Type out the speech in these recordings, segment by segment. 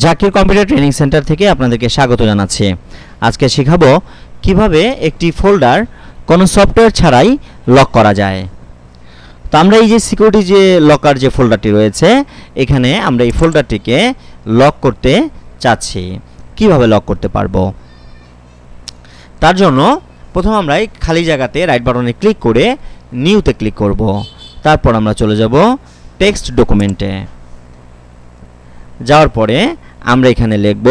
Zakir computer training centre থেকে আপনাদেরকে স্বাগত জানাচ্ছি। আজকে শেখাবো কিভাবে একটি ফোল্ডার কোনো সফটওয়্যার ছাড়াই লক করা যায়। তো আমরা এই যে সিকিউরিটি যে লকার যে ফোল্ডারটি রয়েছে, এখানে আমরা এই ফোল্ডারটিকে লক করতে চাচ্ছি। কিভাবে লক করতে পারবো? তার জন্য প্রথম আমরা এই খালি জায়গাতে রাইট বাটনে ক্লিক করে নিউতে ক্লিক করব। তারপর আমরা চলে যাব টেক্সট ডকুমেন্টে। যাওয়ার পরে আমরা এখানে লিখব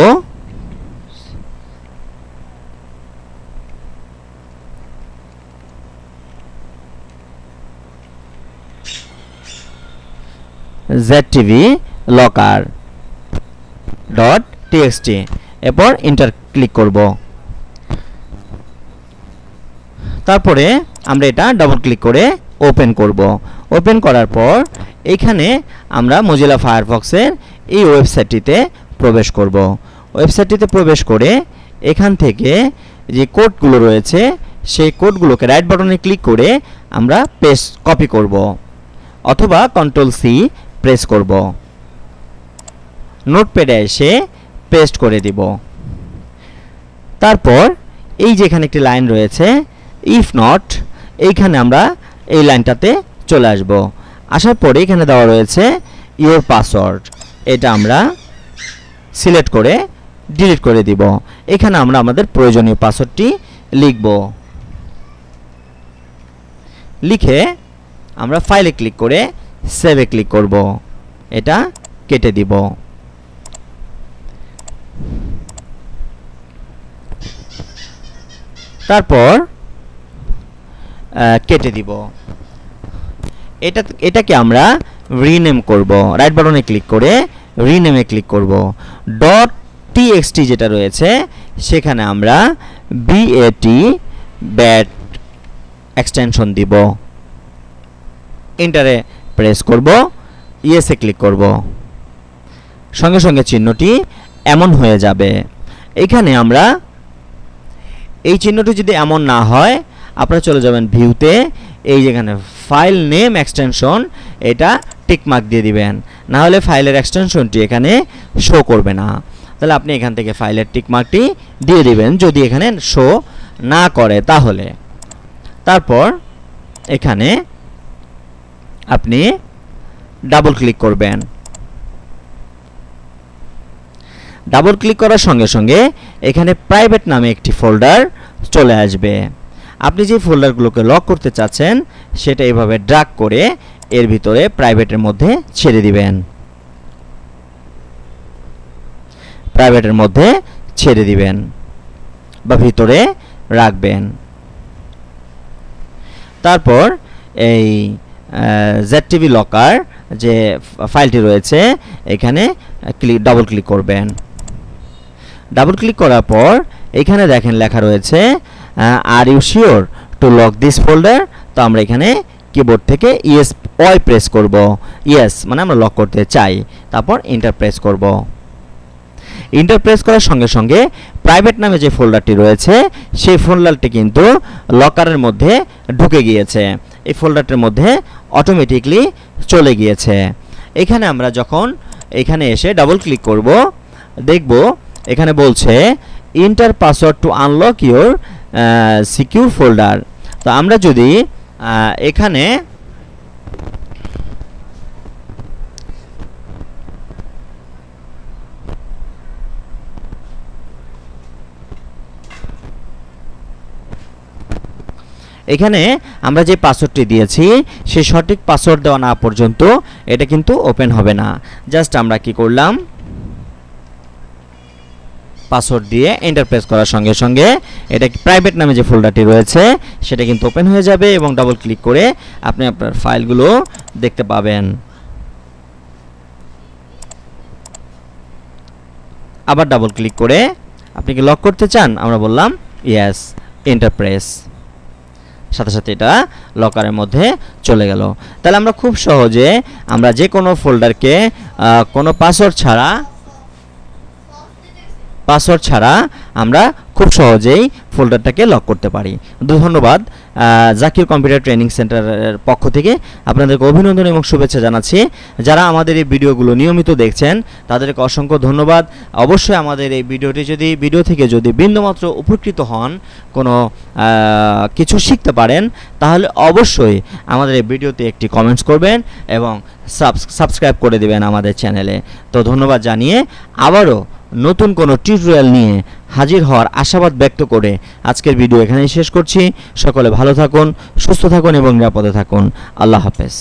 ZTV locker.txt, এরপর এন্টার ক্লিক করব। তারপরে আমরা এটা ডাবল ক্লিক করে ওপেন করব। ওপেন করার পর এইখানে আমরা মোজিলা ফায়ারফক্সের এই ওয়েবসাইটটিতে প্রবেশ করব। ওয়েবসাইটটিতে প্রবেশ করে এখান থেকে যে কোডগুলো রয়েছে সেই কোডগুলোকে রাইট বাটনে ক্লিক করে আমরা পেস্ট কপি করব অথবা Ctrl+C প্রেস করব। নোটপ্যাডে এসে পেস্ট করে দিব। তারপর এই যে এখানে একটি লাইন রয়েছে ইফ নট, এইখানে আমরা এই লাইনটাতে চলে আসব। আসার পরে এখানে দেওয়া রয়েছে ইওর পাসওয়ার্ড, এটা আমরা সিলেক্ট করে ডিলিট করে দিব। এখানে আমরা আমাদের প্রয়োজনীয় পাসওয়ার্ডটি লিখব। লিখে আমরা ফাইলে ক্লিক করে সেভে ক্লিক করব। এটা কেটে দিব। তারপর কেটে দিব। এটাকে আমরা রিনেম করব। রাইট বাটনে ক্লিক করে রিনেমে ক্লিক করব। .txt যেটা রয়েছে সেখানে আমরা BAT এক্সটেনশন দিব। এন্টারে প্রেস করব, ইয়েসে ক্লিক করব। সঙ্গে সঙ্গে চিহ্নটি এমন হয়ে যাবে। এখানে আমরা এই চিহ্নটি যদি এমন না হয় আপনারা চলে যাবেন ভিউতে, এই যেখানে ফাইল নেম এক্সটেনশন এটা টিকমার্ক দিয়ে দিবেন, না হলে ফাইলের এক্সটেনশনটি এখানে শো করবে না। তাহলে আপনি এখান থেকে ফাইলের টিকমার্কটি দিয়ে দিবেন যদি এখানে শো না করে তাহলে। তারপর এখানে আপনি ডাবল ক্লিক করবেন। ডাবল ক্লিক করার সঙ্গে সঙ্গে এখানে প্রাইভেট নামে একটি ফোল্ডার চলে আসবে। আপনি যে ফোল্ডারগুলোকে লক করতে চাচ্ছেন সেটা এভাবে ড্র্যাগ করে এর ভিতরে প্রাইভেটের মধ্যে ছেড়ে দিবেন। প্রাইভেটের মধ্যে ছেড়ে দিবেন বা ভিতরে রাখবেন। তারপর এই ZTV লকার যে ফাইলটি রয়েছে এখানে ডাবল ক্লিক করবেন। ডাবল ক্লিক করার পর এখানে দেখেন লেখা রয়েছে are you sure to lock this folder. তো আমরা এখানে কিবোর্ড থেকে ইয়েস ওয়াই প্রেস করব। ইয়েস মানে আমরা লক করতে চাই। তারপর এন্টার প্রেস করব। এন্টার প্রেস করার সঙ্গে সঙ্গে প্রাইভেট নামে যে ফোল্ডারটি রয়েছে সেই ফোল্ডারটি কিন্তু লকারের মধ্যে ঢুকে গিয়েছে। এই ফোল্ডারটির মধ্যে অটোমেটিকলি চলে গিয়েছে। এখানে আমরা যখন এখানে এসে ডাবল ক্লিক করব দেখব এখানে বলছে enter password two unlock your secure folder. তো আমরা যদি এখানে আমরা যে পাসওয়ার্ডটি দিয়েছি সেই সঠিক পাসওয়ার্ড দেওয়া না পর্যন্ত এটা কিন্তু ওপেন হবে না। জাস্ট আমরা কি করলাম, পাসওয়ার্ড দিয়ে এন্টার প্রেস করার সঙ্গে সঙ্গে এটা প্রাইভেট নামে যে ফোল্ডারটি রয়েছে সেটা কিন্তু ওপেন হয়ে যাবে এবং ডাবল ক্লিক করে আপনি আপনার ফাইলগুলো দেখতে পাবেন। আবার ডাবল ক্লিক করে আপনি কি লক করতে চান? আমরা বললাম ইয়েস, এন্টার প্রেস, সাথে সাথে এটা লকারের মধ্যে চলে গেল। তাহলে আমরা খুব সহজে আমরা যে কোনো ফোল্ডারকে কোনো পাসওয়ার্ড ছাড়া আমরা খুব সহজেই ফোল্ডারটাকে লক করতে পারি। ধন্যবাদ। জাকির কম্পিউটার ট্রেনিং সেন্টারের পক্ষ থেকে আপনাদেরকে অভিনন্দন এবং শুভেচ্ছা জানাচ্ছি। যারা আমাদের এই ভিডিওগুলো নিয়মিত দেখছেন তাদেরকে অসংখ্য ধন্যবাদ। অবশ্যই আমাদের এই ভিডিও থেকে যদি বিন্দুমাত্র উপকৃত হন, কোনো কিছু শিখতে পারেন, তাহলে অবশ্যই আমাদের এই ভিডিওতে একটি কমেন্টস করবেন এবং সাবস্ক্রাইব করে দেবেন আমাদের চ্যানেলে। তো ধন্যবাদ জানিয়ে আবারও নতুন কোনো টিউটোরিয়াল নিয়ে হাজির হওয়ার আশাবাদ ব্যক্ত করে আজকের ভিডিও এখানেই শেষ করছি। সকলে ভালো থাকুন, সুস্থ থাকুন এবং নিরাপদে থাকুন। আল্লাহ হাফেজ।